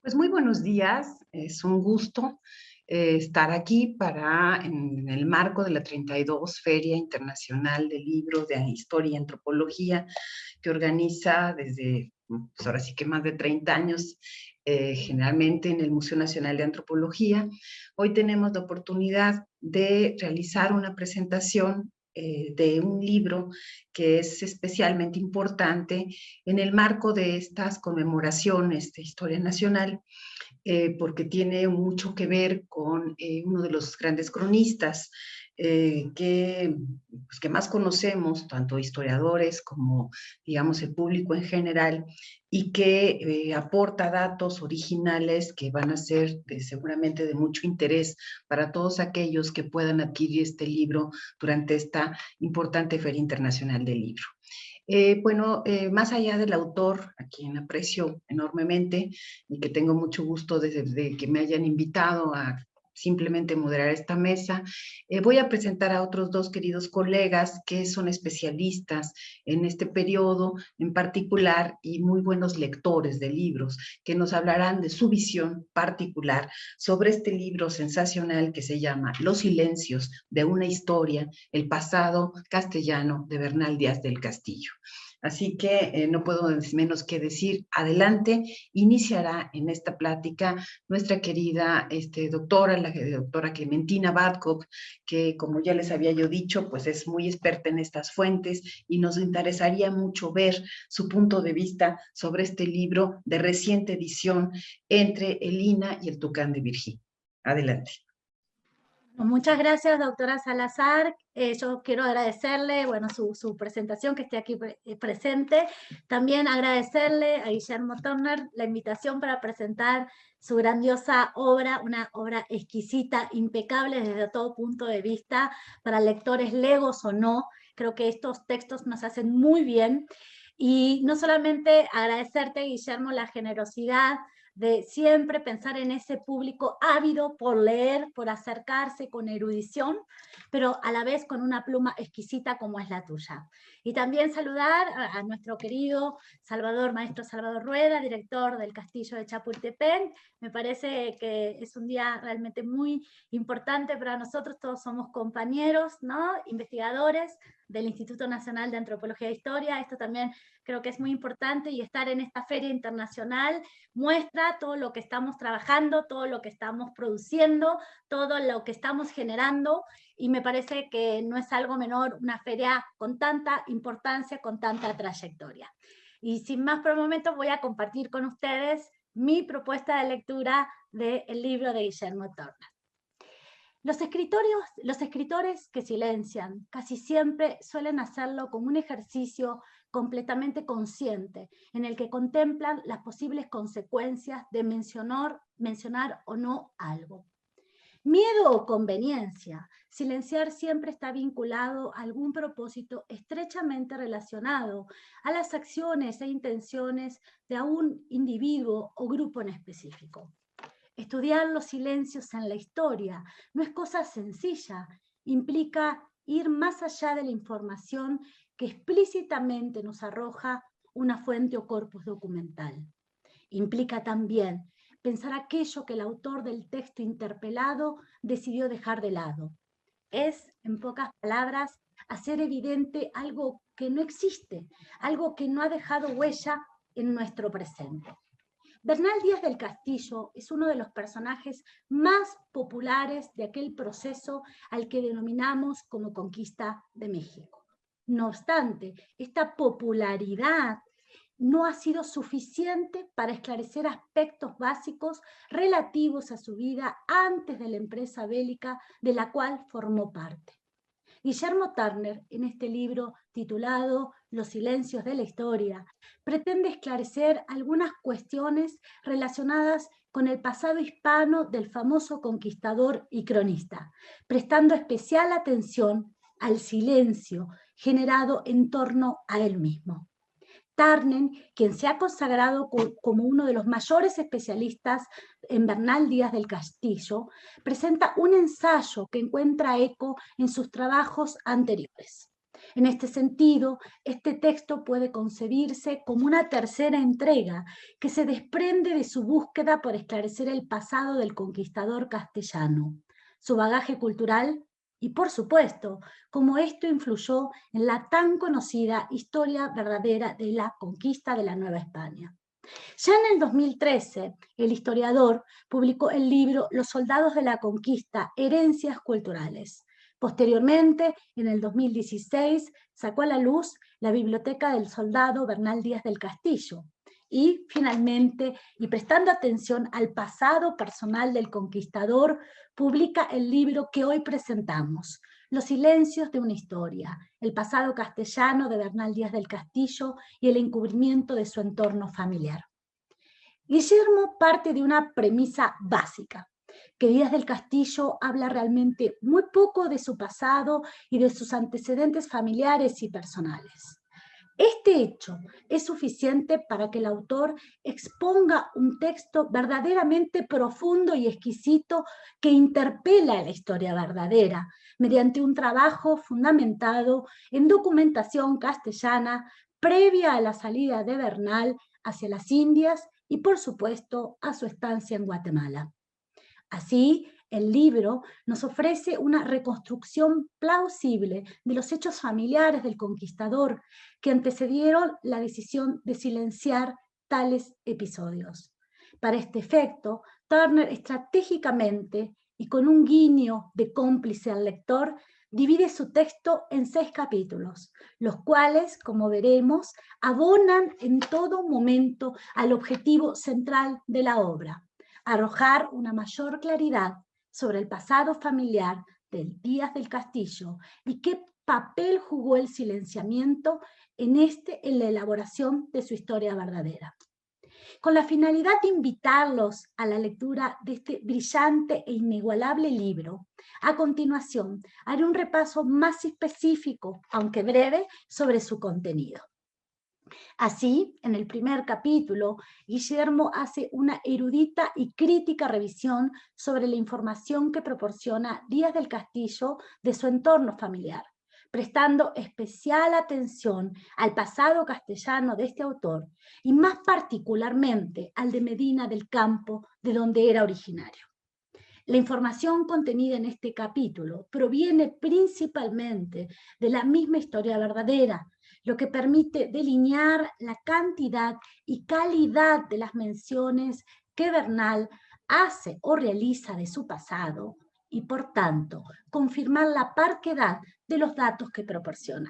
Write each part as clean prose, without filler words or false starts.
Pues muy buenos días, es un gusto estar aquí en el marco de la 32 Feria Internacional del Libro de Historia y Antropología, que organiza desde, pues ahora sí que más de 30 años, generalmente en el Museo Nacional de Antropología. Hoy tenemos la oportunidad de realizar una presentación de un libro que es especialmente importante en el marco de estas conmemoraciones de historia nacional, porque tiene mucho que ver con uno de los grandes cronistas que más conocemos, tanto historiadores como, digamos, el público en general, y que aporta datos originales que van a ser seguramente de mucho interés para todos aquellos que puedan adquirir este libro durante esta importante Feria Internacional del Libro. Más allá del autor, a quien aprecio enormemente y que tengo mucho gusto desde que me hayan invitado a simplemente moderar esta mesa, voy a presentar a otros dos queridos colegas que son especialistas en este periodo en particular y muy buenos lectores de libros, que nos hablarán de su visión particular sobre este libro sensacional que se llama Los silencios de una historia, el pasado castellano de Bernal Díaz del Castillo. Así que no puedo menos que decir, adelante, iniciará en esta plática nuestra querida doctora, la doctora Clementina Babcock, que como ya les había yo dicho, pues es muy experta en estas fuentes y nos interesaría mucho ver su punto de vista sobre este libro de reciente edición entre el INA y el Tucán de Virginia. Adelante. Muchas gracias, doctora Salazar. Yo quiero agradecerle, su presentación, que esté aquí presente. También agradecerle a Guillermo Turner la invitación para presentar su grandiosa obra, una obra exquisita, impecable desde todo punto de vista, para lectores legos o no. Creo que estos textos nos hacen muy bien. Y no solamente agradecerte, Guillermo, la generosidad de siempre pensar en ese público ávido por leer, por acercarse con erudición, pero a la vez con una pluma exquisita como es la tuya. Y también saludar a nuestro querido maestro Salvador Rueda, director del Castillo de Chapultepec. Me parece que es un día realmente muy importante para nosotros, todos somos compañeros, ¿no? Investigadores del Instituto Nacional de Antropología e Historia. Esto también creo que es muy importante, y estar en esta feria internacional muestra todo lo que estamos trabajando, todo lo que estamos produciendo, todo lo que estamos generando, y me parece que no es algo menor una feria con tanta importancia, con tanta trayectoria. Y sin más por el momento voy a compartir con ustedes mi propuesta de lectura del libro de Guillermo Turner. Los escritores que silencian casi siempre suelen hacerlo como un ejercicio completamente consciente, en el que contemplan las posibles consecuencias de mencionar o no algo. Miedo o conveniencia, silenciar siempre está vinculado a algún propósito estrechamente relacionado a las acciones e intenciones de un individuo o grupo en específico. Estudiar los silencios en la historia no es cosa sencilla, implica ir más allá de la información que explícitamente nos arroja una fuente o corpus documental. Implica también pensar aquello que el autor del texto interpelado decidió dejar de lado. Es, en pocas palabras, hacer evidente algo que no existe, algo que no ha dejado huella en nuestro presente. Bernal Díaz del Castillo es uno de los personajes más populares de aquel proceso al que denominamos como conquista de México. No obstante, esta popularidad no ha sido suficiente para esclarecer aspectos básicos relativos a su vida antes de la empresa bélica de la cual formó parte. Guillermo Turner, en este libro titulado Los silencios de la historia, pretende esclarecer algunas cuestiones relacionadas con el pasado hispano del famoso conquistador y cronista, prestando especial atención al silencio generado en torno a él mismo. Turner, quien se ha consagrado como uno de los mayores especialistas en Bernal Díaz del Castillo, presenta un ensayo que encuentra eco en sus trabajos anteriores. En este sentido, este texto puede concebirse como una tercera entrega que se desprende de su búsqueda por esclarecer el pasado del conquistador castellano, su bagaje cultural y, por supuesto, cómo esto influyó en la tan conocida historia verdadera de la conquista de la Nueva España. Ya en el 2013, el historiador publicó el libro Los soldados de la conquista, herencias culturales. Posteriormente, en el 2016, sacó a la luz la Biblioteca del Soldado Bernal Díaz del Castillo. Y finalmente, y prestando atención al pasado personal del conquistador, publica el libro que hoy presentamos, Los silencios de una historia, el pasado castellano de Bernal Díaz del Castillo y el encubrimiento de su entorno familiar. Guillermo parte de una premisa básica, que Díaz del Castillo habla realmente muy poco de su pasado y de sus antecedentes familiares y personales. Este hecho es suficiente para que el autor exponga un texto verdaderamente profundo y exquisito que interpela la historia verdadera mediante un trabajo fundamentado en documentación castellana previa a la salida de Bernal hacia las Indias y, por supuesto, a su estancia en Guatemala. Así, el libro nos ofrece una reconstrucción plausible de los hechos familiares del conquistador que antecedieron la decisión de silenciar tales episodios. Para este efecto, Turner estratégicamente y con un guiño de cómplice al lector, divide su texto en 6 capítulos, los cuales, como veremos, abonan en todo momento al objetivo central de la obra: arrojar una mayor claridad sobre el pasado familiar del Díaz del Castillo y qué papel jugó el silenciamiento en la elaboración de su historia verdadera. Con la finalidad de invitarlos a la lectura de este brillante e inigualable libro, a continuación haré un repaso más específico, aunque breve, sobre su contenido. Así, en el primer capítulo, Guillermo hace una erudita y crítica revisión sobre la información que proporciona Díaz del Castillo de su entorno familiar, prestando especial atención al pasado castellano de este autor y más particularmente al de Medina del Campo, de donde era originario. La información contenida en este capítulo proviene principalmente de la misma historia verdadera, lo que permite delinear la cantidad y calidad de las menciones que Bernal hace o realiza de su pasado y, por tanto, confirmar la parquedad de los datos que proporciona.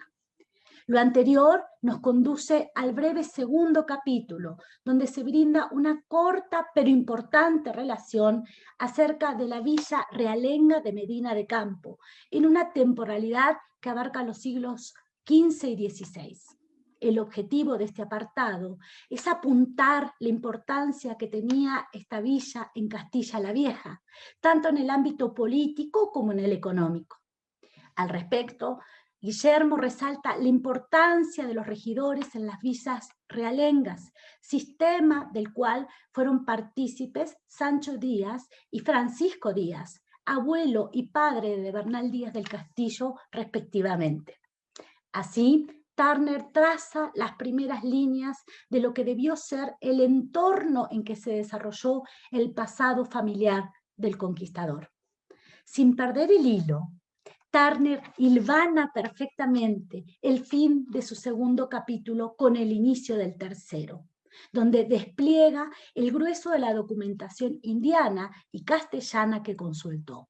Lo anterior nos conduce al breve segundo capítulo, donde se brinda una corta pero importante relación acerca de la villa realenga de Medina de Campo, en una temporalidad que abarca los siglos XV y XVI. El objetivo de este apartado es apuntar la importancia que tenía esta villa en Castilla la Vieja, tanto en el ámbito político como en el económico. Al respecto, Guillermo resalta la importancia de los regidores en las villas realengas, sistema del cual fueron partícipes Sancho Díaz y Francisco Díaz, abuelo y padre de Bernal Díaz del Castillo, respectivamente. Así, Turner traza las primeras líneas de lo que debió ser el entorno en que se desarrolló el pasado familiar del conquistador. Sin perder el hilo, Turner hilvana perfectamente el fin de su segundo capítulo con el inicio del tercero, donde despliega el grueso de la documentación indiana y castellana que consultó.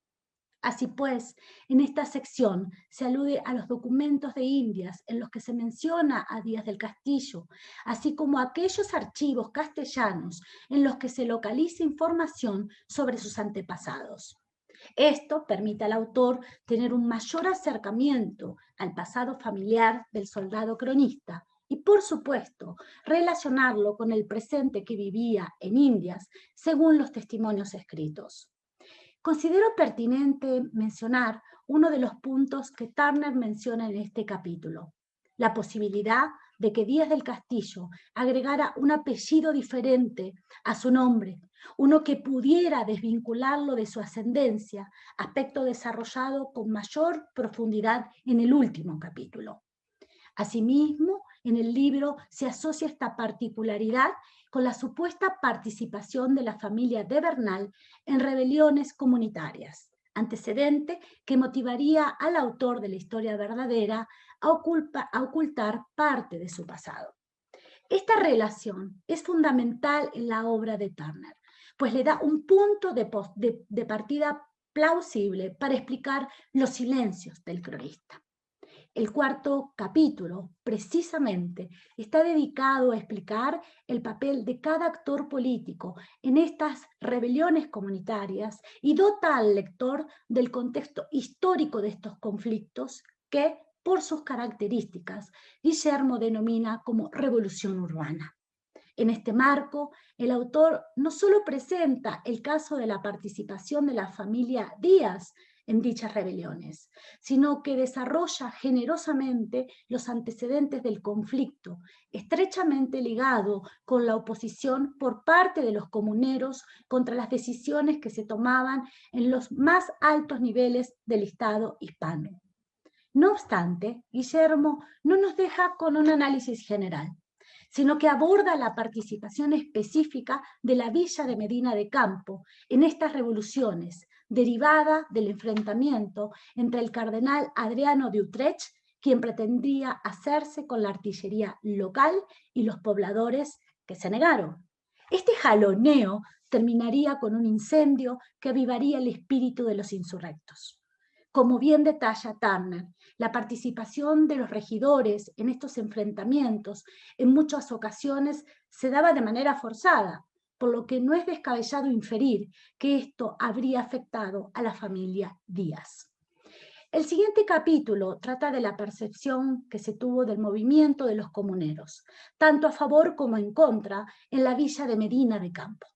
Así pues, en esta sección se alude a los documentos de Indias en los que se menciona a Díaz del Castillo, así como a aquellos archivos castellanos en los que se localiza información sobre sus antepasados. Esto permite al autor tener un mayor acercamiento al pasado familiar del soldado cronista y, por supuesto, relacionarlo con el presente que vivía en Indias, según los testimonios escritos. Considero pertinente mencionar uno de los puntos que Turner menciona en este capítulo: la posibilidad de que Díaz del Castillo agregara un apellido diferente a su nombre, uno que pudiera desvincularlo de su ascendencia, aspecto desarrollado con mayor profundidad en el último capítulo. Asimismo, en el libro se asocia esta particularidad con la supuesta participación de la familia de Bernal en rebeliones comunitarias, antecedente que motivaría al autor de la historia verdadera a ocultar parte de su pasado. Esta relación es fundamental en la obra de Turner, pues le da un punto de partida plausible para explicar los silencios del cronista. El cuarto capítulo, precisamente, está dedicado a explicar el papel de cada actor político en estas rebeliones comunitarias y dota al lector del contexto histórico de estos conflictos que, por sus características, Guillermo denomina como revolución urbana. En este marco, el autor no solo presenta el caso de la participación de la familia Díaz en dichas rebeliones, sino que desarrolla generosamente los antecedentes del conflicto, estrechamente ligado con la oposición por parte de los comuneros contra las decisiones que se tomaban en los más altos niveles del Estado hispano. No obstante, Guillermo no nos deja con un análisis general, sino que aborda la participación específica de la villa de Medina de Campo en estas revoluciones, derivada del enfrentamiento entre el cardenal Adriano de Utrecht, quien pretendía hacerse con la artillería local, y los pobladores que se negaron. Este jaloneo terminaría con un incendio que avivaría el espíritu de los insurrectos. Como bien detalla Turner, la participación de los regidores en estos enfrentamientos en muchas ocasiones se daba de manera forzada, por lo que no es descabellado inferir que esto habría afectado a la familia Díaz. El siguiente capítulo trata de la percepción que se tuvo del movimiento de los comuneros, tanto a favor como en contra, en la villa de Medina de Campo.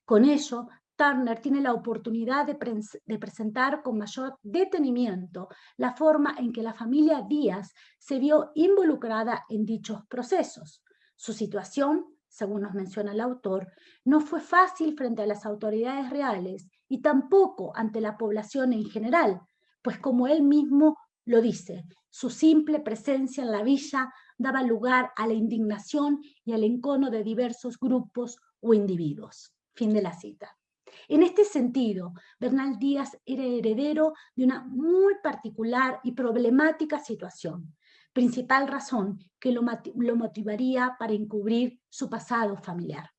Con ello, Turner tiene la oportunidad de presentar con mayor detenimiento la forma en que la familia Díaz se vio involucrada en dichos procesos. Su situación, según nos menciona el autor, no fue fácil frente a las autoridades reales y tampoco ante la población en general, pues como él mismo lo dice, su simple presencia en la villa daba lugar a la indignación y al encono de diversos grupos o individuos. Fin de la cita. En este sentido, Bernal Díaz era heredero de una muy particular y problemática situación, principal razón que lo motivaría para encubrir su pasado familiar.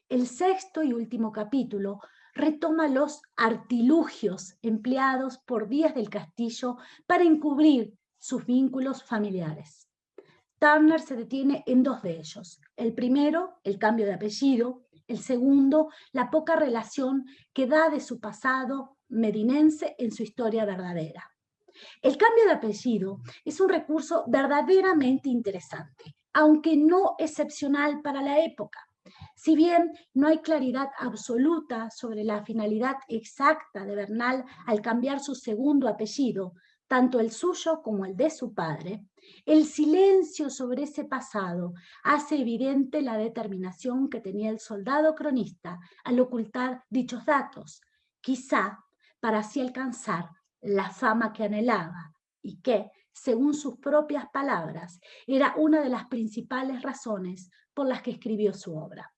El sexto y último capítulo retoma los artilugios empleados por Díaz del Castillo para encubrir sus vínculos familiares. Turner se detiene en dos de ellos. El primero, el cambio de apellido. El segundo, la poca relación que da de su pasado medinense en su historia verdadera. El cambio de apellido es un recurso verdaderamente interesante, aunque no excepcional para la época. Si bien no hay claridad absoluta sobre la finalidad exacta de Bernal al cambiar su segundo apellido, tanto el suyo como el de su padre, el silencio sobre ese pasado hace evidente la determinación que tenía el soldado cronista al ocultar dichos datos, quizá para así alcanzar la fama que anhelaba y que, según sus propias palabras, era una de las principales razones por las que escribió su obra.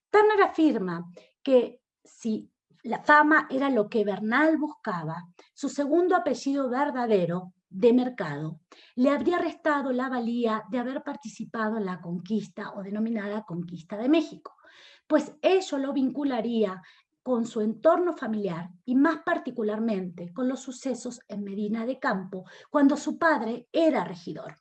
Turner afirma que si la fama era lo que Bernal buscaba, su segundo apellido verdadero, de Mercado, le habría restado la valía de haber participado en la conquista o denominada Conquista de México, pues ello lo vincularía con su entorno familiar y más particularmente con los sucesos en Medina de Campo cuando su padre era regidor.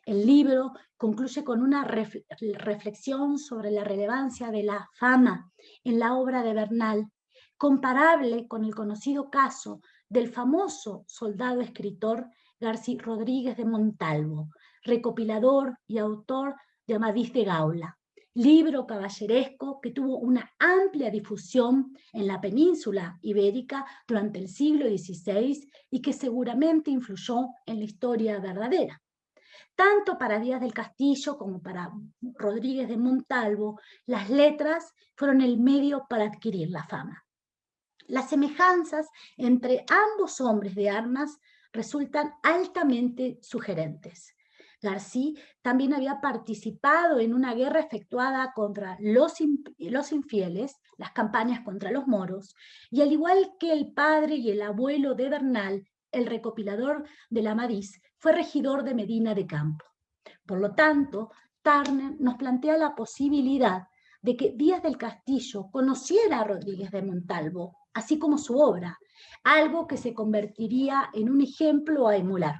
El libro concluye con una reflexión sobre la relevancia de la fama en la obra de Bernal, comparable con el conocido caso del famoso soldado escritor Garcí Rodríguez de Montalvo, recopilador y autor de Amadís de Gaula, libro caballeresco que tuvo una amplia difusión en la península ibérica durante el siglo XVI y que seguramente influyó en la historia verdadera. Tanto para Díaz del Castillo como para Rodríguez de Montalvo, las letras fueron el medio para adquirir la fama. Las semejanzas entre ambos hombres de armas resultan altamente sugerentes. Garcí también había participado en una guerra efectuada contra los infieles, las campañas contra los moros, y al igual que el padre y el abuelo de Bernal, el recopilador de la Amadís, fue regidor de Medina de Campo. Por lo tanto, Turner nos plantea la posibilidad de que Díaz del Castillo conociera a Rodríguez de Montalvo, así como su obra, algo que se convertiría en un ejemplo a emular.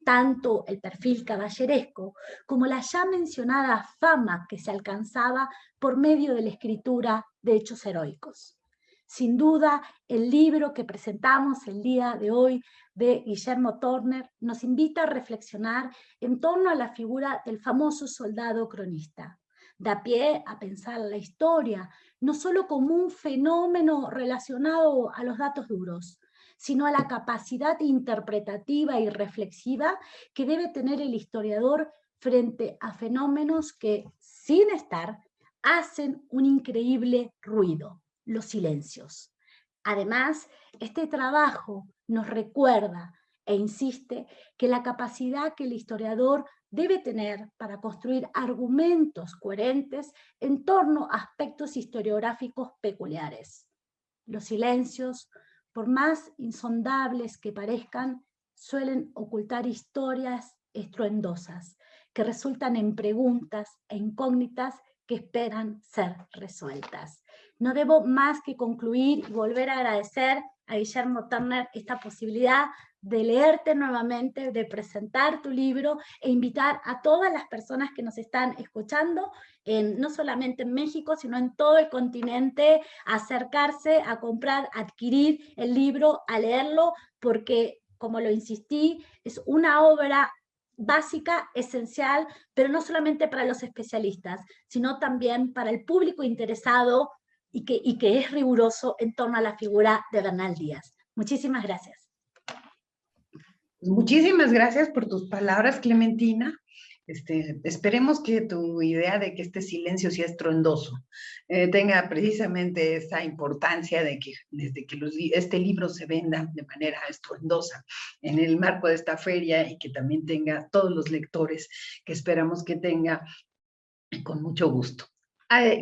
Tanto el perfil caballeresco como la ya mencionada fama que se alcanzaba por medio de la escritura de hechos heroicos. Sin duda, el libro que presentamos el día de hoy de Guillermo Turner nos invita a reflexionar en torno a la figura del famoso soldado cronista. Da pie a pensar la historia no solo como un fenómeno relacionado a los datos duros, sino a la capacidad interpretativa y reflexiva que debe tener el historiador frente a fenómenos que, sin estar, hacen un increíble ruido, los silencios. Además, este trabajo nos recuerda e insiste que la capacidad que el historiador debe tener para construir argumentos coherentes en torno a aspectos historiográficos peculiares. Los silencios, por más insondables que parezcan, suelen ocultar historias estruendosas que resultan en preguntas e incógnitas que esperan ser resueltas. No debo más que concluir y volver a agradecer a Guillermo Turner esta posibilidad de leerte nuevamente, de presentar tu libro e invitar a todas las personas que nos están escuchando, no solamente en México, sino en todo el continente, a acercarse, a comprar, a adquirir el libro, a leerlo, porque, como lo insistí, es una obra básica, esencial, pero no solamente para los especialistas, sino también para el público interesado y que es riguroso en torno a la figura de Bernal Díaz. Muchísimas gracias. Pues muchísimas gracias por tus palabras, Clementina. Esperemos que tu idea de que este silencio sea estruendoso tenga precisamente esa importancia de que desde que este libro se venda de manera estruendosa en el marco de esta feria y que también tenga todos los lectores que esperamos que tenga con mucho gusto.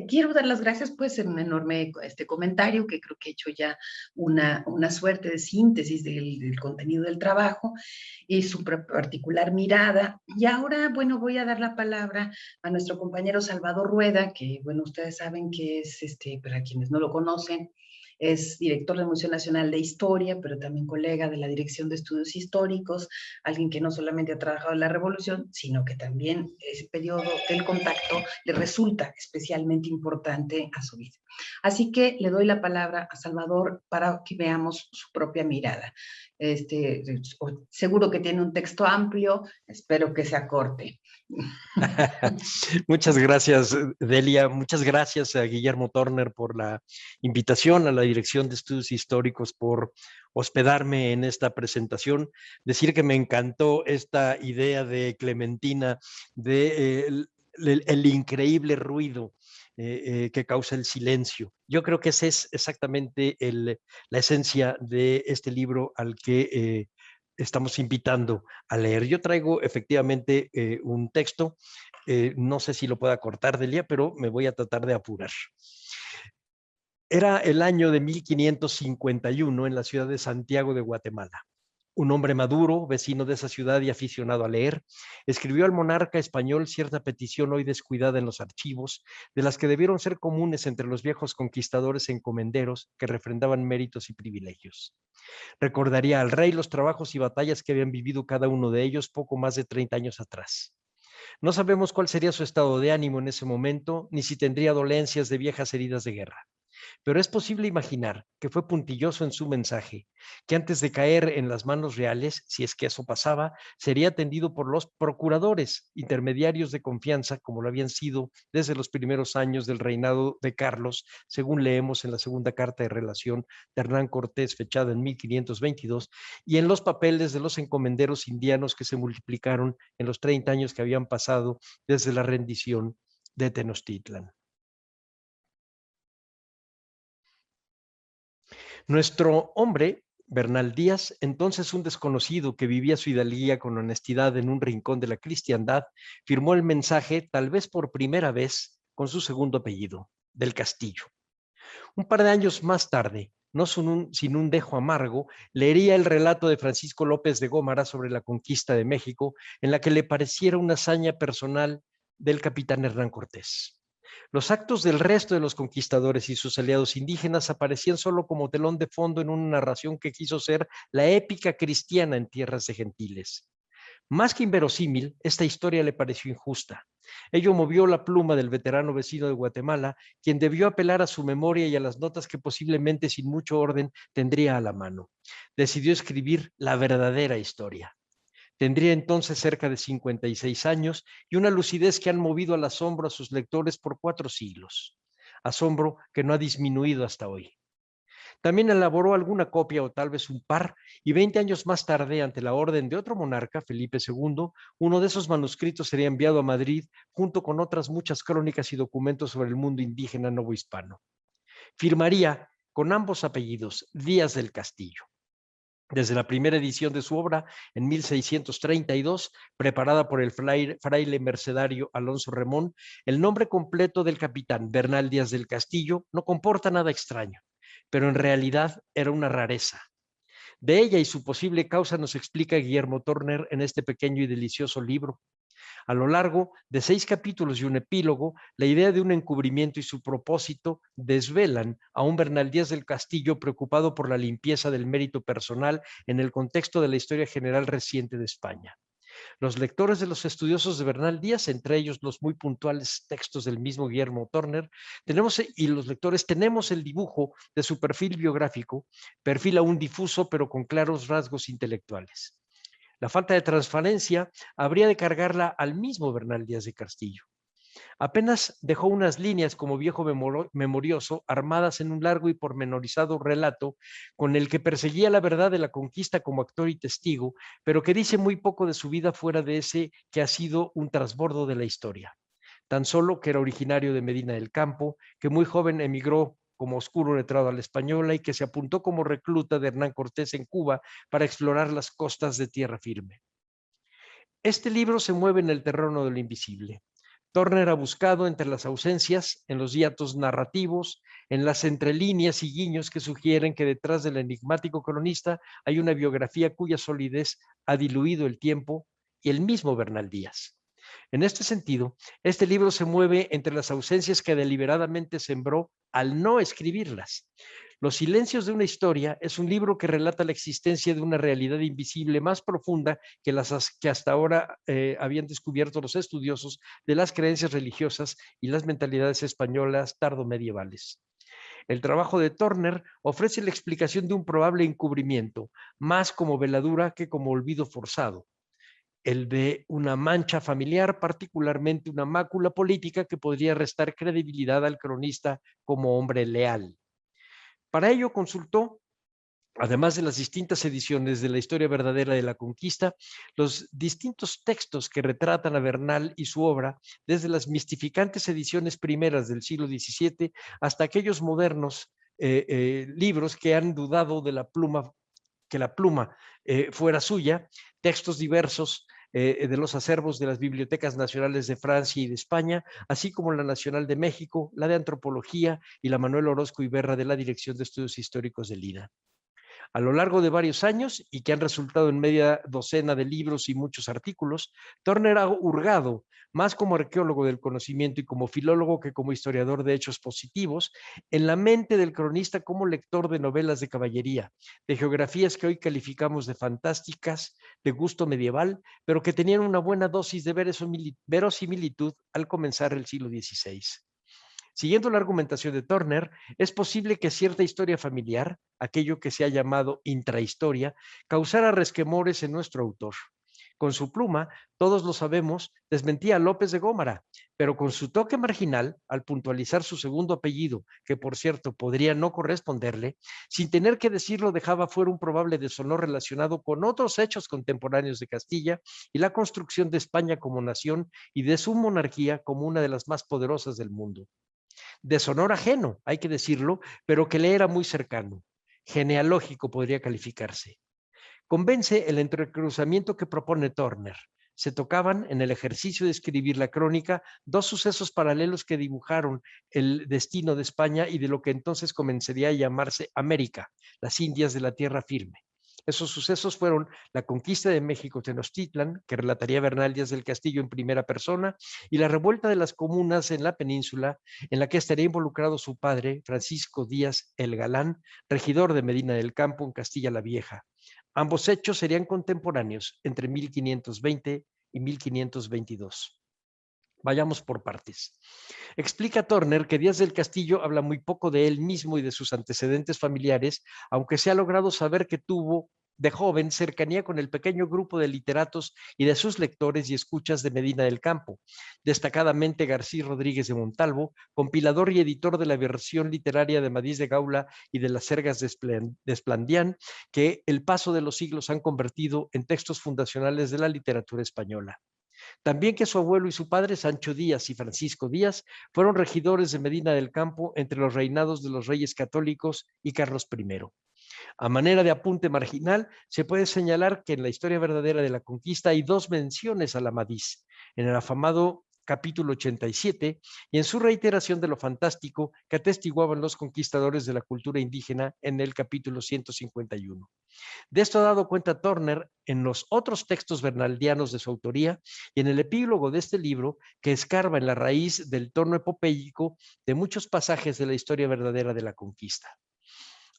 Quiero dar las gracias, pues, en un enorme comentario, que creo que he hecho ya una suerte de síntesis del contenido del trabajo y su particular mirada. Y ahora, bueno, voy a dar la palabra a nuestro compañero Salvador Rueda, que, bueno, ustedes saben que es, para quienes no lo conocen, es director del Museo Nacional de Historia, pero también colega de la Dirección de Estudios Históricos, alguien que no solamente ha trabajado en la Revolución, sino que también ese periodo del contacto le resulta especialmente importante a su vida. Así que le doy la palabra a Salvador para que veamos su propia mirada. Seguro que tiene un texto amplio, espero que sea corte. Muchas gracias, Delia. Muchas gracias a Guillermo Turner por la invitación, a la Dirección de Estudios Históricos por hospedarme en esta presentación. Decir que me encantó esta idea de Clementina, de el increíble ruido que causa el silencio. Yo creo que esa es exactamente la esencia de este libro al que estamos invitando a leer. Yo traigo efectivamente un texto, no sé si lo pueda cortar, Delia, pero me voy a tratar de apurar. Era el año de 1551 en la ciudad de Santiago de Guatemala. Un hombre maduro, vecino de esa ciudad y aficionado a leer, escribió al monarca español cierta petición hoy descuidada en los archivos, de las que debieron ser comunes entre los viejos conquistadores encomenderos que refrendaban méritos y privilegios. Recordaría al rey los trabajos y batallas que habían vivido cada uno de ellos poco más de 30 años atrás. No sabemos cuál sería su estado de ánimo en ese momento, ni si tendría dolencias de viejas heridas de guerra. Pero es posible imaginar que fue puntilloso en su mensaje, que antes de caer en las manos reales, si es que eso pasaba, sería atendido por los procuradores, intermediarios de confianza, como lo habían sido desde los primeros años del reinado de Carlos, según leemos en la segunda carta de relación de Hernán Cortés, fechada en 1522, y en los papeles de los encomenderos indianos que se multiplicaron en los 30 años que habían pasado desde la rendición de Tenochtitlan. Nuestro hombre Bernal Díaz, entonces un desconocido que vivía su hidalguía con honestidad en un rincón de la cristiandad, firmó el mensaje, tal vez por primera vez, con su segundo apellido, del Castillo. Un par de años más tarde, no sin un dejo amargo, leería el relato de Francisco López de Gómara sobre la conquista de México, en la que le pareciera una hazaña personal del capitán Hernán Cortés. Los actos del resto de los conquistadores y sus aliados indígenas aparecían solo como telón de fondo en una narración que quiso ser la épica cristiana en tierras de gentiles. Más que inverosímil, esta historia le pareció injusta. Ello movió la pluma del veterano vecino de Guatemala, quien debió apelar a su memoria y a las notas que posiblemente sin mucho orden tendría a la mano. Decidió escribir la verdadera historia. Tendría entonces cerca de 56 años y una lucidez que han movido al asombro a sus lectores por 4 siglos. Asombro que no ha disminuido hasta hoy. También elaboró alguna copia o tal vez un par, y 20 años más tarde, ante la orden de otro monarca, Felipe II, uno de esos manuscritos sería enviado a Madrid junto con otras muchas crónicas y documentos sobre el mundo indígena novohispano. Firmaría con ambos apellidos, Díaz del Castillo. Desde la primera edición de su obra, en 1632, preparada por el fraile mercedario Alonso Remón, el nombre completo del capitán Bernal Díaz del Castillo no comporta nada extraño, pero en realidad era una rareza. De ella y su posible causa nos explica Guillermo Torner en este pequeño y delicioso libro. A lo largo de 6 capítulos y un epílogo, la idea de un encubrimiento y su propósito desvelan a un Bernal Díaz del Castillo preocupado por la limpieza del mérito personal en el contexto de la historia general reciente de España. Los lectores de los estudiosos de Bernal Díaz, entre ellos los muy puntuales textos del mismo Guillermo Torner, y los lectores tenemos el dibujo de su perfil biográfico, perfil aún difuso pero con claros rasgos intelectuales. La falta de transparencia habría de cargarla al mismo Bernal Díaz de Castillo. Apenas dejó unas líneas como viejo memorioso, armadas en un largo y pormenorizado relato con el que perseguía la verdad de la conquista como actor y testigo, pero que dice muy poco de su vida fuera de ese que ha sido un trasbordo de la historia. Tan solo que era originario de Medina del Campo, que muy joven emigró como oscuro letrado a la española y que se apuntó como recluta de Hernán Cortés en Cuba para explorar las costas de tierra firme. Este libro se mueve en el terreno de lo invisible. Torner ha buscado entre las ausencias, en los hiatos narrativos, en las entrelíneas y guiños que sugieren que detrás del enigmático cronista hay una biografía cuya solidez ha diluido el tiempo y el mismo Bernal Díaz. En este sentido, este libro se mueve entre las ausencias que deliberadamente sembró al no escribirlas. Los silencios de una historia es un libro que relata la existencia de una realidad invisible más profunda que las que hasta ahora habían descubierto los estudiosos de las creencias religiosas y las mentalidades españolas tardomedievales. El trabajo de Torner ofrece la explicación de un probable encubrimiento, más como veladura que como olvido forzado. El de una mancha familiar, particularmente una mácula política que podría restar credibilidad al cronista como hombre leal. Para ello consultó, además de las distintas ediciones de la historia verdadera de la conquista, los distintos textos que retratan a Bernal y su obra, desde las mistificantes ediciones primeras del siglo XVII hasta aquellos modernos libros que han dudado de la pluma, que la pluma fuera suya, textos diversos de los acervos de las bibliotecas nacionales de Francia y de España, así como la Nacional de México, la de Antropología y la Manuel Orozco Iberra de la Dirección de Estudios Históricos del INAH. A lo largo de varios años y que han resultado en media docena de libros y muchos artículos, Torner ha hurgado, más como arqueólogo del conocimiento y como filólogo que como historiador de hechos positivos, en la mente del cronista como lector de novelas de caballería, de geografías que hoy calificamos de fantásticas, de gusto medieval, pero que tenían una buena dosis de verosimilitud al comenzar el siglo XVI. Siguiendo la argumentación de Torner, es posible que cierta historia familiar, aquello que se ha llamado intrahistoria, causara resquemores en nuestro autor. Con su pluma, todos lo sabemos, desmentía a López de Gómara, pero con su toque marginal, al puntualizar su segundo apellido, que por cierto podría no corresponderle, sin tener que decirlo dejaba fuera un probable deshonor relacionado con otros hechos contemporáneos de Castilla y la construcción de España como nación y de su monarquía como una de las más poderosas del mundo. Deshonor ajeno, hay que decirlo, pero que le era muy cercano. genealógico podría calificarse. Convence el entrecruzamiento que propone Turner. Se tocaban en el ejercicio de escribir la crónica dos sucesos paralelos que dibujaron el destino de España y de lo que entonces comenzaría a llamarse América, las Indias de la tierra firme. Esos sucesos fueron la conquista de México Tenochtitlan, que relataría Bernal Díaz del Castillo en primera persona, y la revuelta de las comunas en la península, en la que estaría involucrado su padre, Francisco Díaz el Galán, regidor de Medina del Campo en Castilla la Vieja. Ambos hechos serían contemporáneos entre 1520 y 1522. Vayamos por partes. Explica Turner que Díaz del Castillo habla muy poco de él mismo y de sus antecedentes familiares, aunque se ha logrado saber que tuvo de joven cercanía con el pequeño grupo de literatos y de sus lectores y escuchas de Medina del Campo, destacadamente García Rodríguez de Montalvo, compilador y editor de la versión literaria de Madís de Gaula y de las Sergas de Esplandián, que el paso de los siglos han convertido en textos fundacionales de la literatura española. También que su abuelo y su padre, Sancho Díaz y Francisco Díaz, fueron regidores de Medina del Campo entre los reinados de los reyes católicos y Carlos I. A manera de apunte marginal, se puede señalar que en la historia verdadera de la conquista hay dos menciones a la Madís, en el afamado capítulo 87 y en su reiteración de lo fantástico que atestiguaban los conquistadores de la cultura indígena en el capítulo 151. De esto ha dado cuenta Turner en los otros textos bernaldianos de su autoría y en el epílogo de este libro que escarba en la raíz del tono epopéico de muchos pasajes de la historia verdadera de la conquista.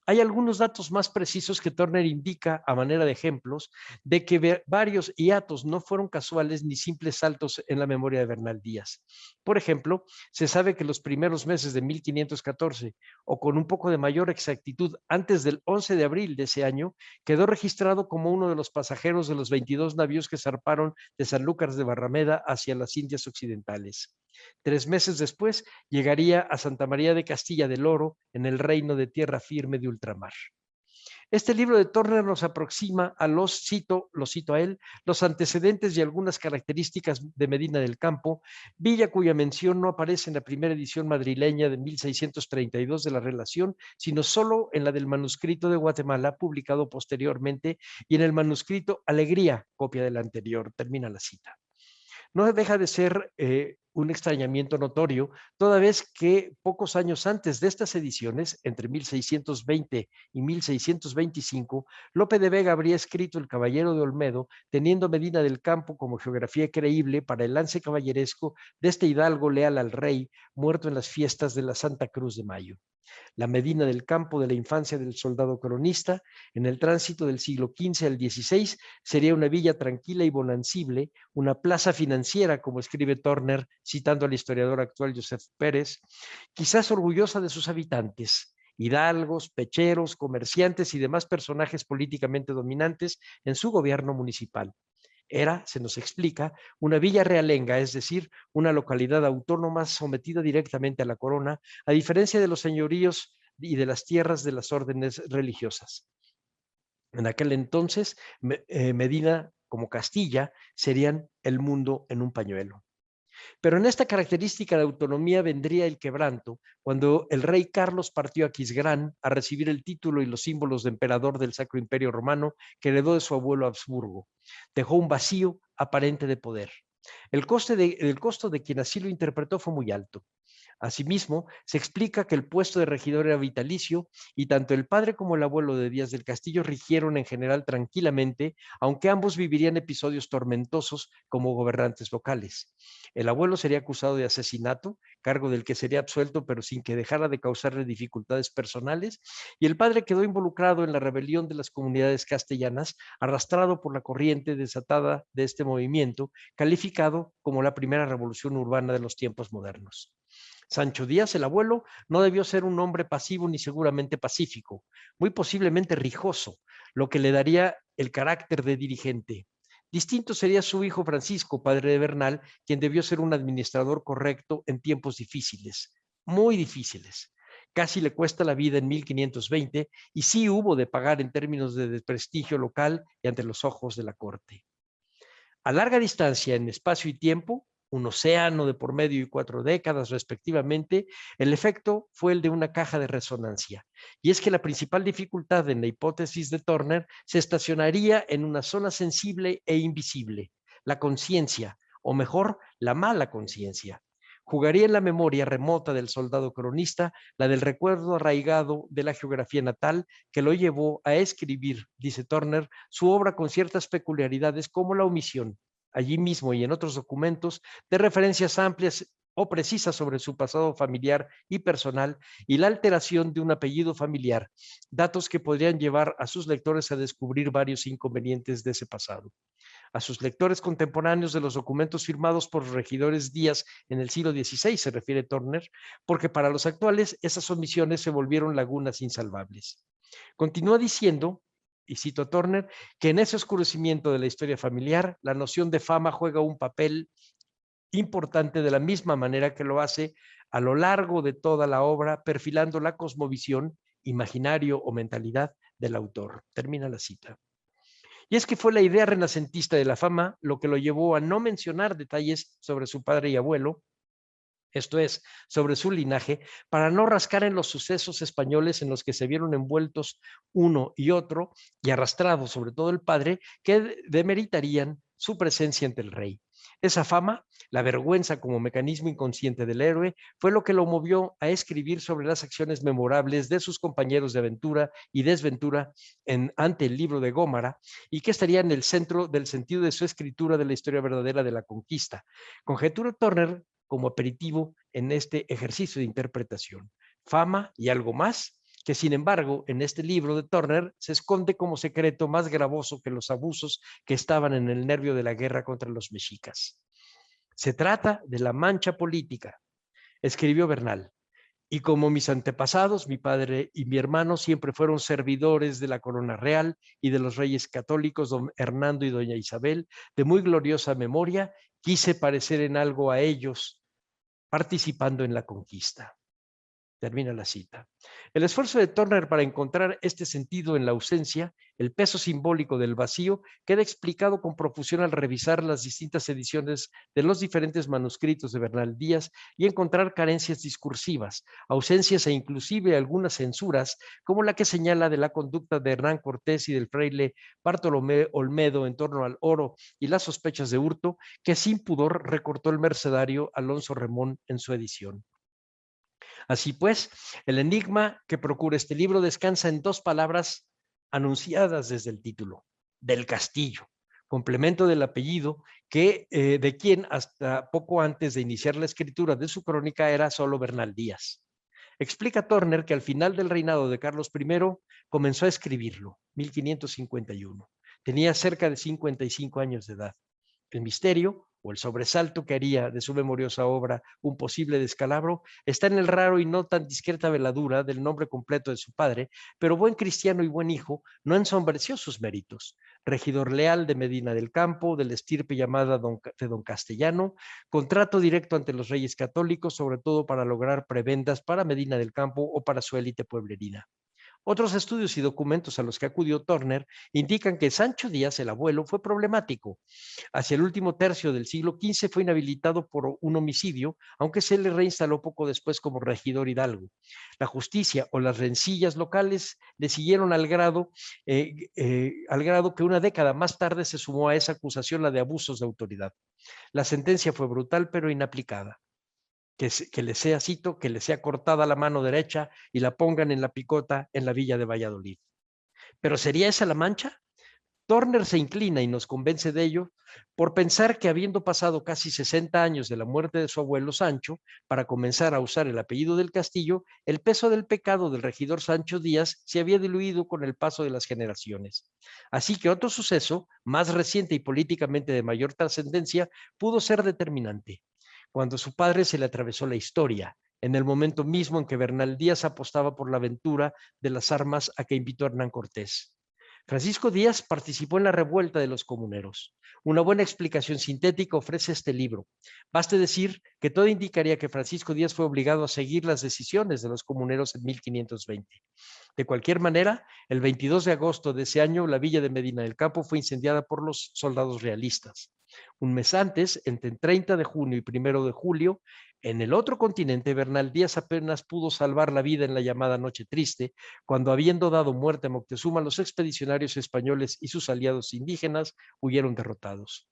Hay algunos datos más precisos que Turner indica a manera de ejemplos de que varios hiatos no fueron casuales ni simples saltos en la memoria de Bernal Díaz. Por ejemplo, se sabe que los primeros meses de 1514, o con un poco de mayor exactitud antes del 11 de abril de ese año, quedó registrado como uno de los pasajeros de los 22 navíos que zarparon de Sanlúcar de Barrameda hacia las Indias Occidentales. 3 meses después llegaría a Santa María de Castilla del Oro en el reino de tierra firme de ultramar. Este libro de Turner nos aproxima a lo cito a él, los antecedentes y algunas características de Medina del Campo, villa cuya mención no aparece en la primera edición madrileña de 1632 de la relación, sino solo en la del manuscrito de Guatemala, publicado posteriormente, y en el manuscrito Alegría, copia del anterior. Termina la cita. No deja de ser un extrañamiento notorio, toda vez que pocos años antes de estas ediciones, entre 1620 y 1625, Lope de Vega habría escrito El Caballero de Olmedo, teniendo Medina del Campo como geografía creíble para el lance caballeresco de este hidalgo leal al rey, muerto en las fiestas de la Santa Cruz de Mayo. La Medina del Campo de la infancia del soldado cronista, en el tránsito del siglo XV al XVI, sería una villa tranquila y bonancible, una plaza financiera, como escribe Turner, citando al historiador actual Joseph Pérez, quizás orgullosa de sus habitantes, hidalgos, pecheros, comerciantes y demás personajes políticamente dominantes en su gobierno municipal. Era, se nos explica, una villa realenga, es decir, una localidad autónoma sometida directamente a la corona, a diferencia de los señoríos y de las tierras de las órdenes religiosas. En aquel entonces, Medina, como Castilla, serían el mundo en un pañuelo. Pero en esta característica de autonomía vendría el quebranto cuando el rey Carlos partió a Aquisgrán a recibir el título y los símbolos de emperador del Sacro Imperio Romano que heredó de su abuelo Habsburgo. Dejó un vacío aparente de poder. El costo de quien así lo interpretó fue muy alto. Asimismo, se explica que el puesto de regidor era vitalicio y tanto el padre como el abuelo de Díaz del Castillo rigieron en general tranquilamente, aunque ambos vivirían episodios tormentosos como gobernantes locales. El abuelo sería acusado de asesinato, cargo del que sería absuelto pero sin que dejara de causarle dificultades personales, y el padre quedó involucrado en la rebelión de las comunidades castellanas, arrastrado por la corriente desatada de este movimiento, calificado como la primera revolución urbana de los tiempos modernos. Sancho Díaz, el abuelo, no debió ser un hombre pasivo ni seguramente pacífico, muy posiblemente rijoso, lo que le daría el carácter de dirigente. Distinto sería su hijo Francisco, padre de Bernal, quien debió ser un administrador correcto en tiempos difíciles, muy difíciles. Casi le cuesta la vida en 1520 y sí hubo de pagar en términos de desprestigio local y ante los ojos de la corte. A larga distancia en espacio y tiempo, un océano de por medio y 4 décadas respectivamente, el efecto fue el de una caja de resonancia. Y es que la principal dificultad en la hipótesis de Turner se estacionaría en una zona sensible e invisible, la conciencia, o mejor, la mala conciencia. Jugaría en la memoria remota del soldado cronista la del recuerdo arraigado de la geografía natal que lo llevó a escribir, dice Turner, su obra con ciertas peculiaridades como la omisión, allí mismo y en otros documentos, de referencias amplias o precisas sobre su pasado familiar y personal y la alteración de un apellido familiar, datos que podrían llevar a sus lectores a descubrir varios inconvenientes de ese pasado. A sus lectores contemporáneos de los documentos firmados por regidores Díaz en el siglo XVI, se refiere Turner, porque para los actuales esas omisiones se volvieron lagunas insalvables. Continúa diciendo, y cito a Turner, que en ese oscurecimiento de la historia familiar, la noción de fama juega un papel importante de la misma manera que lo hace a lo largo de toda la obra, perfilando la cosmovisión, imaginario o mentalidad del autor. Termina la cita. Y es que fue la idea renacentista de la fama lo que lo llevó a no mencionar detalles sobre su padre y abuelo, esto es, sobre su linaje, para no rascar en los sucesos españoles en los que se vieron envueltos uno y otro y arrastrados, sobre todo el padre, que demeritarían su presencia ante el rey. Esa fama, la vergüenza como mecanismo inconsciente del héroe, fue lo que lo movió a escribir sobre las acciones memorables de sus compañeros de aventura y desventura ante el libro de Gómara, y que estaría en el centro del sentido de su escritura de la historia verdadera de la conquista. Conjetura Turner como aperitivo en este ejercicio de interpretación. Fama y algo más, que sin embargo en este libro de Turner se esconde como secreto más gravoso que los abusos que estaban en el nervio de la guerra contra los mexicas. Se trata de la mancha política, escribió Bernal, y como mis antepasados, mi padre y mi hermano siempre fueron servidores de la corona real y de los reyes católicos, don Hernando y doña Isabel, de muy gloriosa memoria, quise parecer en algo a ellos, participando en la conquista. Termina la cita. El esfuerzo de Turner para encontrar este sentido en la ausencia, el peso simbólico del vacío, queda explicado con profusión al revisar las distintas ediciones de los diferentes manuscritos de Bernal Díaz y encontrar carencias discursivas, ausencias e inclusive algunas censuras, como la que señala de la conducta de Hernán Cortés y del fraile Bartolomé Olmedo en torno al oro y las sospechas de hurto, que sin pudor recortó el mercedario Alonso Remón en su edición. Así pues, el enigma que procura este libro descansa en 2 palabras anunciadas desde el título: del Castillo, complemento del apellido de quien hasta poco antes de iniciar la escritura de su crónica era solo Bernal Díaz. Explica Turner que al final del reinado de Carlos I comenzó a escribirlo, 1551. Tenía cerca de 55 años de edad. El misterio o el sobresalto que haría de su memoriosa obra un posible descalabro está en el raro y no tan discreta veladura del nombre completo de su padre, pero buen cristiano y buen hijo no ensombreció sus méritos. Regidor leal de Medina del Campo, de la estirpe llamada de don Castellano, contrato directo ante los reyes católicos, sobre todo para lograr prebendas para Medina del Campo o para su élite pueblerina. Otros estudios y documentos a los que acudió Turner indican que Sancho Díaz, el abuelo, fue problemático. Hacia el último tercio del siglo XV fue inhabilitado por un homicidio, aunque se le reinstaló poco después como regidor hidalgo. La justicia o las rencillas locales le siguieron al grado que una década más tarde se sumó a esa acusación la de abusos de autoridad. La sentencia fue brutal pero inaplicada. Que le sea, cito, que le sea cortada la mano derecha y la pongan en la picota en la villa de Valladolid. ¿Pero sería esa la mancha? Turner se inclina y nos convence de ello por pensar que habiendo pasado casi 60 años de la muerte de su abuelo Sancho para comenzar a usar el apellido del Castillo, el peso del pecado del regidor Sancho Díaz se había diluido con el paso de las generaciones. Así que otro suceso, más reciente y políticamente de mayor trascendencia, pudo ser determinante. Cuando a su padre se le atravesó la historia, en el momento mismo en que Bernal Díaz apostaba por la aventura de las armas a que invitó Hernán Cortés. Francisco Díaz participó en la revuelta de los comuneros. Una buena explicación sintética ofrece este libro. Baste decir que todo indicaría que Francisco Díaz fue obligado a seguir las decisiones de los comuneros en 1520. De cualquier manera, el 22 de agosto de ese año, la villa de Medina del Campo fue incendiada por los soldados realistas. Un mes antes, entre el 30 de junio y 1 de julio, en el otro continente, Bernal Díaz apenas pudo salvar la vida en la llamada Noche Triste, cuando, habiendo dado muerte a Moctezuma, los expedicionarios españoles y sus aliados indígenas huyeron derrotados.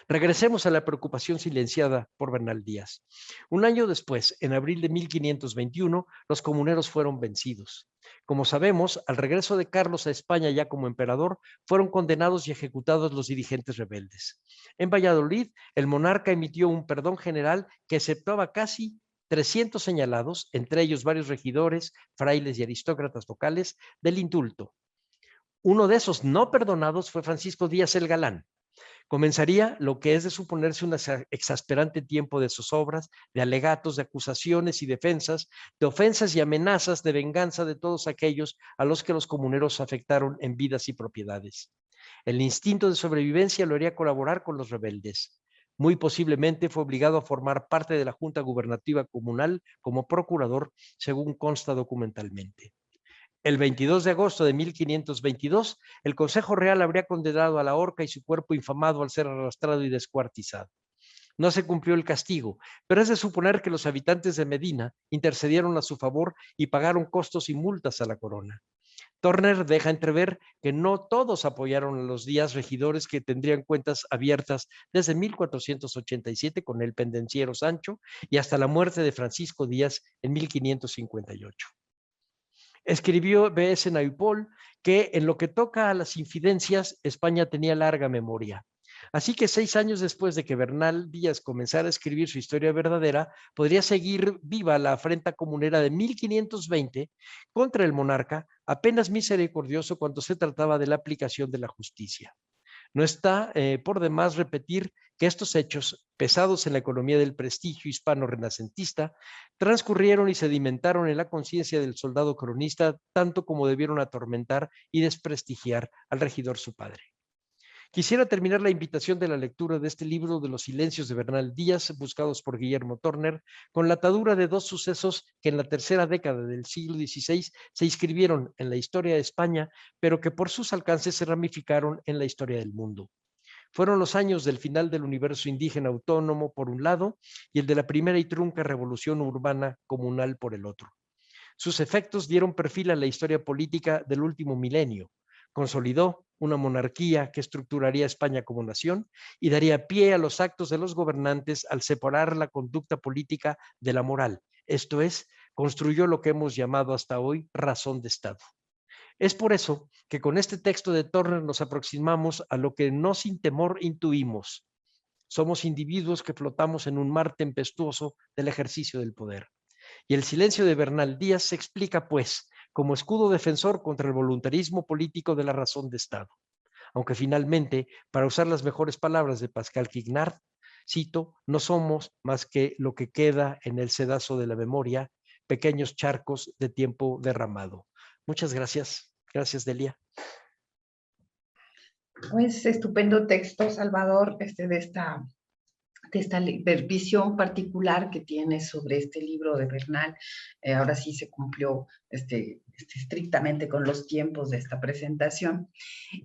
Regresemos a la preocupación silenciada por Bernal Díaz. Un año después, en abril de 1521, los comuneros fueron vencidos. Como sabemos, al regreso de Carlos a España ya como emperador, fueron condenados y ejecutados los dirigentes rebeldes. En Valladolid, el monarca emitió un perdón general que aceptaba casi 300 señalados, entre ellos varios regidores, frailes y aristócratas locales, del indulto. Uno de esos no perdonados fue Francisco Díaz el Galán. Comenzaría lo que es de suponerse un exasperante tiempo de zozobras, de alegatos, de acusaciones y defensas, de ofensas y amenazas de venganza de todos aquellos a los que los comuneros afectaron en vidas y propiedades. El instinto de sobrevivencia lo haría colaborar con los rebeldes. Muy posiblemente fue obligado a formar parte de la Junta Gubernativa Comunal como procurador, según consta documentalmente. El 22 de agosto de 1522, el Consejo Real habría condenado a la horca y su cuerpo infamado al ser arrastrado y descuartizado. No se cumplió el castigo, pero es de suponer que los habitantes de Medina intercedieron a su favor y pagaron costos y multas a la corona. Turner deja entrever que no todos apoyaron a los Díaz regidores, que tendrían cuentas abiertas desde 1487 con el pendenciero Sancho y hasta la muerte de Francisco Díaz en 1558. Escribió B.S. Naipaul que en lo que toca a las infidencias, España tenía larga memoria. Así que 6 años después de que Bernal Díaz comenzara a escribir su historia verdadera, podría seguir viva la afrenta comunera de 1520 contra el monarca, apenas misericordioso cuando se trataba de la aplicación de la justicia. No está por demás repetir que estos hechos, pesados en la economía del prestigio hispano-renacentista, transcurrieron y sedimentaron en la conciencia del soldado cronista tanto como debieron atormentar y desprestigiar al regidor su padre. Quisiera terminar la invitación de la lectura de este libro de los silencios de Bernal Díaz, buscados por Guillermo Turner, con la atadura de dos sucesos que en la tercera década del siglo XVI se inscribieron en la historia de España, pero que por sus alcances se ramificaron en la historia del mundo. Fueron los años del final del universo indígena autónomo por un lado y el de la primera y trunca revolución urbana comunal por el otro. Sus efectos dieron perfil a la historia política del último milenio. Consolidó una monarquía que estructuraría España como nación y daría pie a los actos de los gobernantes al separar la conducta política de la moral. Esto es, construyó lo que hemos llamado hasta hoy razón de Estado. Es por eso que con este texto de Turner nos aproximamos a lo que no sin temor intuimos. Somos individuos que flotamos en un mar tempestuoso del ejercicio del poder. Y el silencio de Bernal Díaz se explica, pues, como escudo defensor contra el voluntarismo político de la razón de Estado. Aunque finalmente, para usar las mejores palabras de Pascal Quignard, cito, no somos más que lo que queda en el sedazo de la memoria, pequeños charcos de tiempo derramado. Muchas gracias. Gracias, Delia. Pues estupendo texto, Salvador, de esta visión particular que tiene sobre este libro de Bernal. Ahora sí se cumplió estrictamente con los tiempos de esta presentación.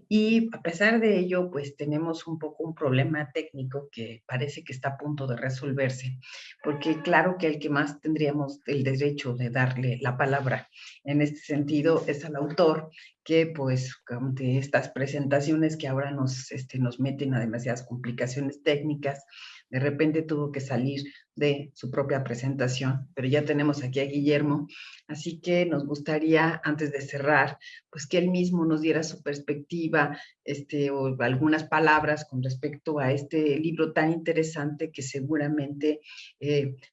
Y a pesar de ello, pues tenemos un poco un problema técnico que parece que está a punto de resolverse, porque claro que el que más tendríamos el derecho de darle la palabra en este sentido es al autor, que pues de estas presentaciones que ahora nos meten a demasiadas complicaciones técnicas, de repente tuvo que salir de su propia presentación, pero ya tenemos aquí a Guillermo, así que nos gustaría, antes de cerrar, pues que él mismo nos diera su perspectiva, o algunas palabras con respecto a este libro tan interesante que seguramente,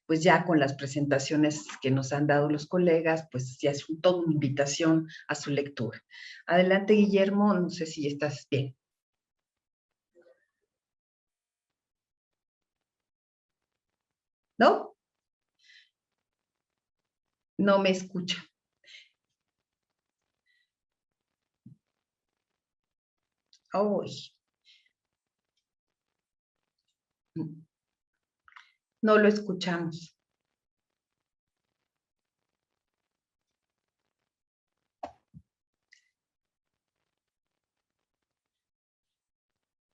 pues ya con las presentaciones que nos han dado los colegas, pues ya es toda una invitación a su lectura. Adelante, Guillermo, no sé si estás bien. ¿No? No me escucha. Uy, no lo escuchamos.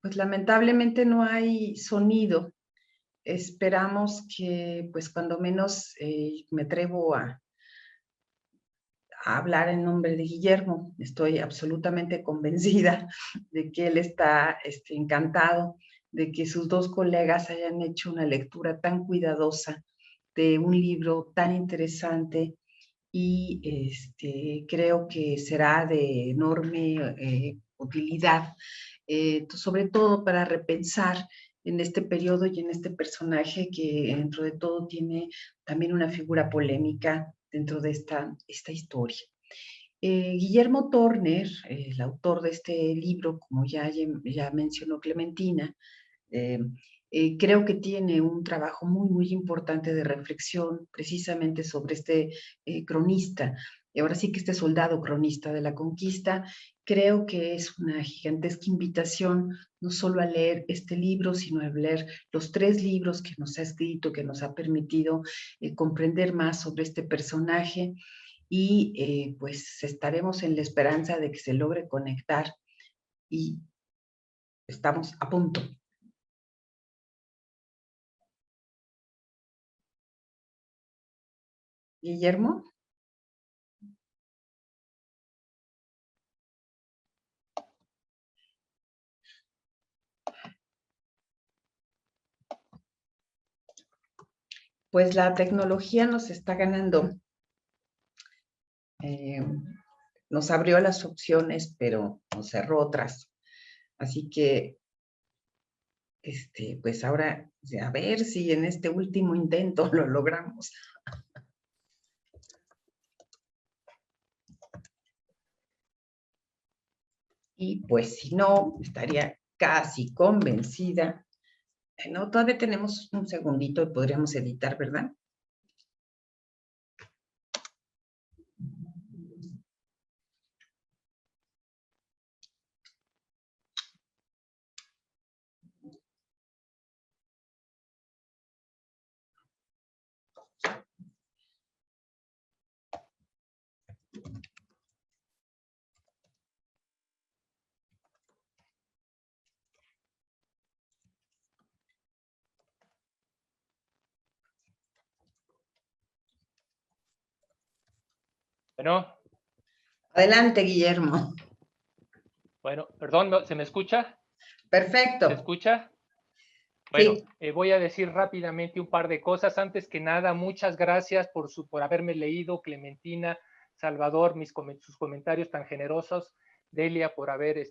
Pues lamentablemente no hay sonido. Esperamos que, pues cuando menos me atrevo a hablar en nombre de Guillermo. Estoy absolutamente convencida de que él está encantado de que sus dos colegas hayan hecho una lectura tan cuidadosa de un libro tan interesante y creo que será de enorme utilidad, sobre todo para repensar en este periodo y en este personaje que dentro de todo tiene también una figura polémica dentro de esta historia. Guillermo Torner, el autor de este libro, como ya mencionó Clementina, eh, creo que tiene un trabajo muy importante de reflexión precisamente sobre este cronista, y ahora sí que este soldado cronista de la conquista. Creo que es una gigantesca invitación no solo a leer este libro, sino a leer los 3 libros que nos ha escrito, que nos ha permitido comprender más sobre este personaje, y pues estaremos en la esperanza de que se logre conectar y estamos a punto. Guillermo. Pues la tecnología nos está ganando. Nos abrió las opciones, pero nos cerró otras. Así que, pues ahora, a ver si en este último intento lo logramos. Y pues si no, estaría casi convencida. No, todavía tenemos un segundito y podríamos editar, ¿verdad? Bueno. Adelante, Guillermo. Bueno, perdón, ¿se me escucha? Perfecto. ¿Se escucha? Bueno, sí. Voy a decir rápidamente un par de cosas. Antes que nada, muchas gracias por haberme leído, Clementina, Salvador, sus comentarios tan generosos, Delia, por haber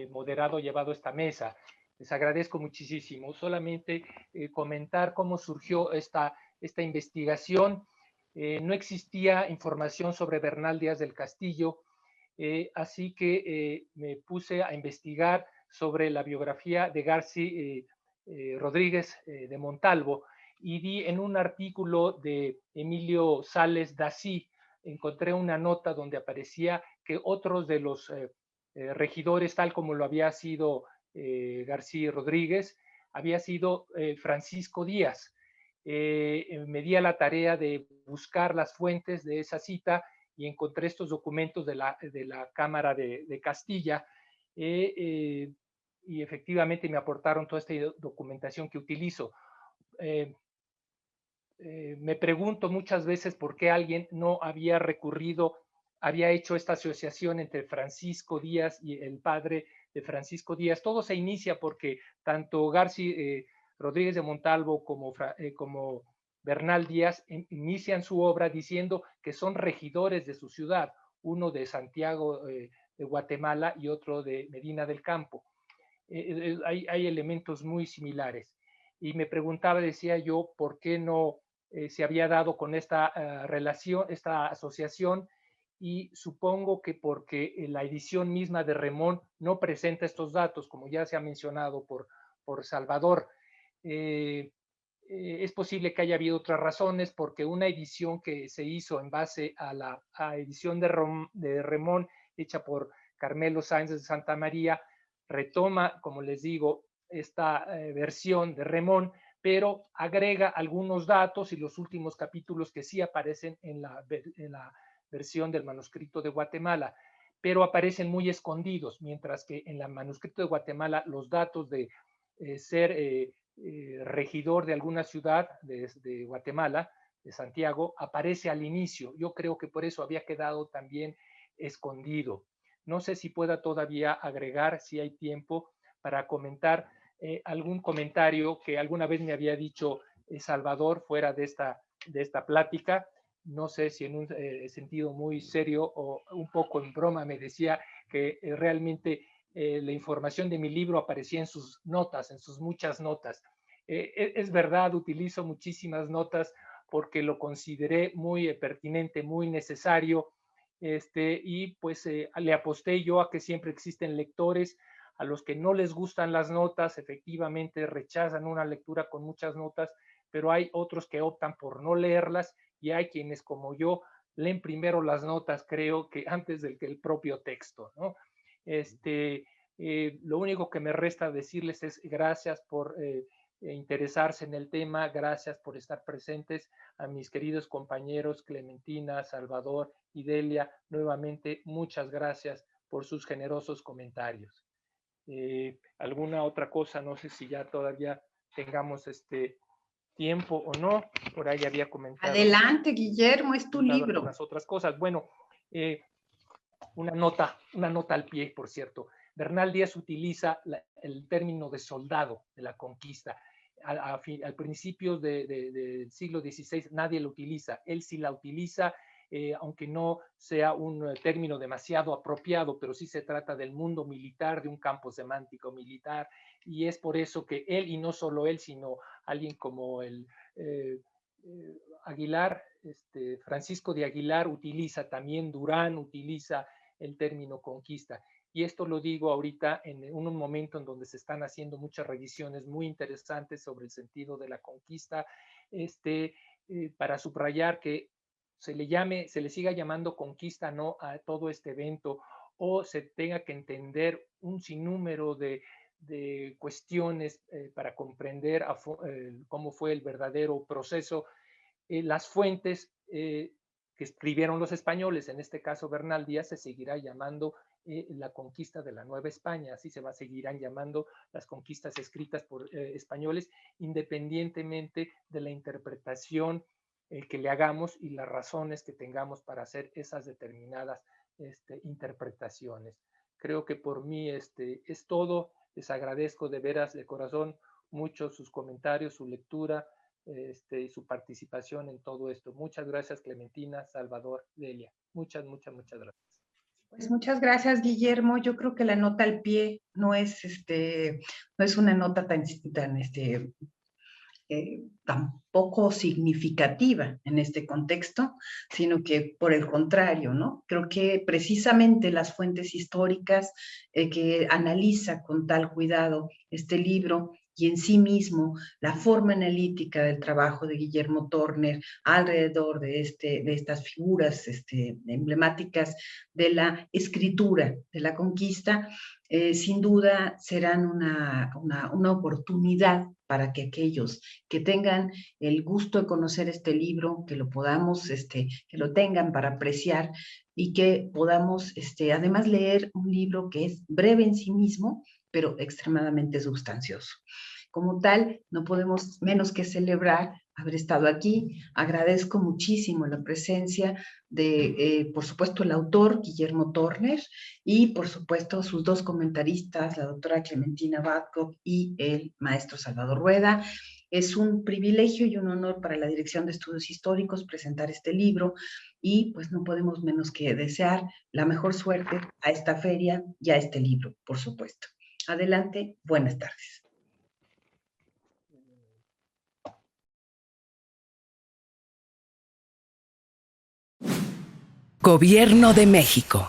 moderado, llevado esta mesa. Les agradezco muchísimo. Solamente comentar cómo surgió esta investigación. No existía información sobre Bernal Díaz del Castillo, así que me puse a investigar sobre la biografía de Garci Rodríguez de Montalvo, y di en un artículo de Emilio Sales Dací, encontré una nota donde aparecía que otros de los regidores, tal como lo había sido García Rodríguez, había sido Francisco Díaz. Me di a la tarea de buscar las fuentes de esa cita y encontré estos documentos de la Cámara de Castilla, y efectivamente me aportaron toda esta documentación que utilizo. Me pregunto muchas veces por qué alguien no había había hecho esta asociación entre Francisco Díaz y el padre de Francisco Díaz. Todo se inicia porque tanto García Rodríguez de Montalvo como Bernal Díaz inician su obra diciendo que son regidores de su ciudad, uno de Santiago de Guatemala y otro de Medina del Campo. Hay elementos muy similares. Y me preguntaba, decía yo, ¿por qué no se había dado con esta relación, esta asociación? Y supongo que porque la edición misma de Remón no presenta estos datos, como ya se ha mencionado por Salvador. Es posible que haya habido otras razones, porque una edición que se hizo en base a la edición de Remón, hecha por Carmelo Sáenz de Santa María, retoma, como les digo, esta versión de Remón, pero agrega algunos datos y los últimos capítulos que sí aparecen en la versión del manuscrito de Guatemala, pero aparecen muy escondidos, mientras que en el manuscrito de Guatemala los datos de ser regidor de alguna ciudad de Guatemala, de Santiago, aparece al inicio. Yo creo que por eso había quedado también escondido. No sé si pueda todavía agregar, si hay tiempo, para comentar algún comentario que alguna vez me había dicho Salvador fuera de esta plática. No sé si en un sentido muy serio o un poco en broma me decía que realmente la información de mi libro aparecía en sus notas, en sus muchas notas. Es verdad, utilizo muchísimas notas porque lo consideré muy pertinente, muy necesario, y pues le aposté yo a que siempre existen lectores a los que no les gustan las notas, efectivamente rechazan una lectura con muchas notas, pero hay otros que optan por no leerlas y hay quienes como yo leen primero las notas, creo que antes del que el propio texto, ¿no? Lo único que me resta decirles es gracias por interesarse en el tema, gracias por estar presentes, a mis queridos compañeros Clementina, Salvador y Delia, nuevamente muchas gracias por sus generosos comentarios. ¿Alguna otra cosa? No sé si ya todavía tengamos tiempo o no, por ahí había comentado. Adelante, Guillermo, es tu libro. Las otras cosas. Bueno, una nota al pie, por cierto. Bernal Díaz utiliza el término de soldado de la conquista. Al principio del siglo XVI nadie lo utiliza, él sí la utiliza, aunque no sea un término demasiado apropiado, pero sí se trata del mundo militar, de un campo semántico militar, y es por eso que él, y no solo él, sino alguien como el Aguilar, Francisco de Aguilar utiliza, también Durán utiliza el término conquista. Y esto lo digo ahorita en un momento en donde se están haciendo muchas revisiones muy interesantes sobre el sentido de la conquista, para subrayar que se le siga llamando conquista, no a todo este evento, o se tenga que entender un sinnúmero de cuestiones para comprender cómo fue el verdadero proceso. Las fuentes que escribieron los españoles, en este caso Bernal Díaz, se seguirá llamando la conquista de la Nueva España, así seguirán llamando las conquistas escritas por españoles, independientemente de la interpretación que le hagamos y las razones que tengamos para hacer esas determinadas interpretaciones. Creo que por mí es todo. Les agradezco de veras, de corazón, mucho sus comentarios, su lectura, y su participación en todo esto. Muchas gracias, Clementina, Salvador, Delia. Muchas gracias. Pues muchas gracias, Guillermo. Yo creo que la nota al pie no es una nota tan poco significativa en este contexto, sino que por el contrario, ¿no? Creo que precisamente las fuentes históricas que analiza con tal cuidado este libro y en sí mismo la forma analítica del trabajo de Guillermo Torner alrededor de estas figuras emblemáticas de la escritura de la conquista, sin duda serán una oportunidad para que aquellos que tengan el gusto de conocer este libro, que lo podamos, que lo tengan para apreciar y que podamos, además, leer un libro que es breve en sí mismo, pero extremadamente sustancioso. Como tal, no podemos menos que celebrar haber estado aquí. Agradezco muchísimo la presencia de, por supuesto, el autor, Guillermo Torner, y, por supuesto, sus dos comentaristas, la doctora Clementina Babcock y el maestro Salvador Rueda. Es un privilegio y un honor para la Dirección de Estudios Históricos presentar este libro y pues no podemos menos que desear la mejor suerte a esta feria y a este libro, por supuesto. Adelante, buenas tardes. Gobierno de México.